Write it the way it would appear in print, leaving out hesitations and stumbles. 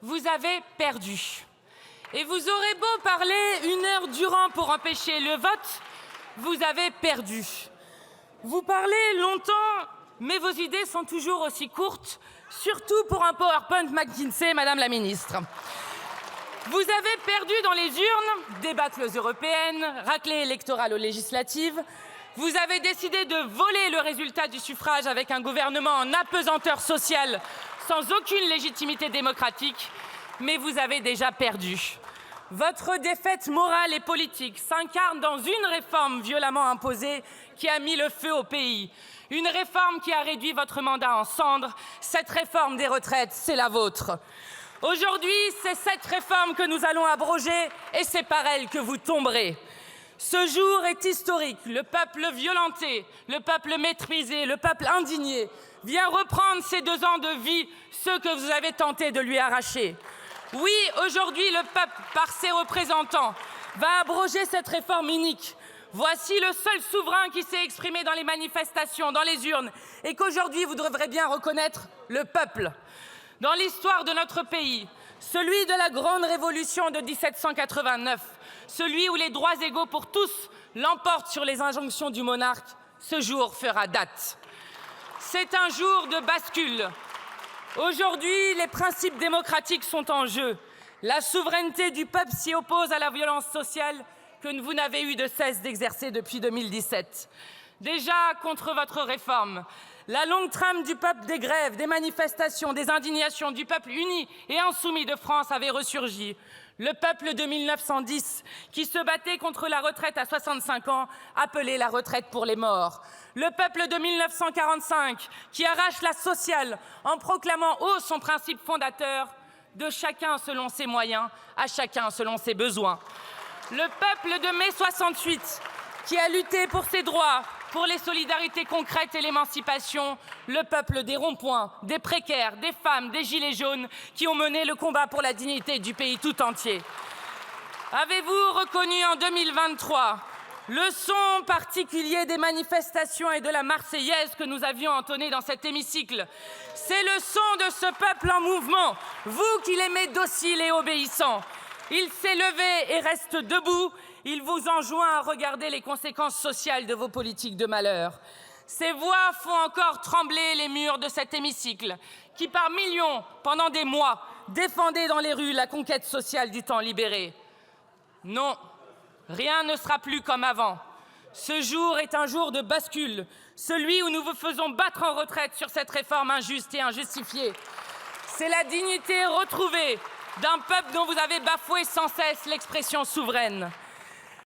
vous avez perdu. Et vous aurez beau parler 1 heure durant pour empêcher le vote, vous avez perdu. Vous parlez longtemps, mais vos idées sont toujours aussi courtes, surtout pour un PowerPoint McKinsey, Madame la Ministre. Vous avez perdu dans les urnes, des bâcles européennes, raclée électorale aux législatives. Vous avez décidé de voler le résultat du suffrage avec un gouvernement en apesanteur sociale, sans aucune légitimité démocratique, mais vous avez déjà perdu. Votre défaite morale et politique s'incarne dans une réforme violemment imposée qui a mis le feu au pays. Une réforme qui a réduit votre mandat en cendres. Cette réforme des retraites, c'est la vôtre. Aujourd'hui, c'est cette réforme que nous allons abroger et c'est par elle que vous tomberez. Ce jour est historique. Le peuple violenté, le peuple méprisé, le peuple indigné vient reprendre ces 2 ans de vie, ceux que vous avez tenté de lui arracher. Oui, aujourd'hui, le peuple, par ses représentants, va abroger cette réforme inique. Voici le seul souverain qui s'est exprimé dans les manifestations, dans les urnes, et qu'aujourd'hui, vous devrez bien reconnaître le peuple. Dans l'histoire de notre pays, celui de la grande révolution de 1789, celui où les droits égaux pour tous l'emportent sur les injonctions du monarque, ce jour fera date. C'est un jour de bascule. Aujourd'hui, les principes démocratiques sont en jeu. La souveraineté du peuple s'y oppose à la violence sociale que vous n'avez eu de cesse d'exercer depuis 2017. Déjà, contre votre réforme, la longue trame du peuple des grèves, des manifestations, des indignations du peuple uni et insoumis de France avait ressurgi. Le peuple de 1910, qui se battait contre la retraite à 65 ans, appelait la retraite pour les morts. Le peuple de 1945, qui arrache la sociale en proclamant haut son principe fondateur de chacun selon ses moyens, à chacun selon ses besoins. Le peuple de mai 68, qui a lutté pour ses droits, pour les solidarités concrètes et l'émancipation, le peuple des ronds-points, des précaires, des femmes, des gilets jaunes qui ont mené le combat pour la dignité du pays tout entier. Avez-vous reconnu en 2023 le son particulier des manifestations et de la Marseillaise que nous avions entonné dans cet hémicycle? C'est le son de ce peuple en mouvement, vous qui l'aimez docile et obéissant. Il s'est levé et reste debout. Il vous enjoint à regarder les conséquences sociales de vos politiques de malheur. Ces voix font encore trembler les murs de cet hémicycle, qui par millions, pendant des mois, défendaient dans les rues la conquête sociale du temps libéré. Non, rien ne sera plus comme avant. Ce jour est un jour de bascule, celui où nous vous faisons battre en retraite sur cette réforme injuste et injustifiée. C'est la dignité retrouvée d'un peuple dont vous avez bafoué sans cesse l'expression souveraine.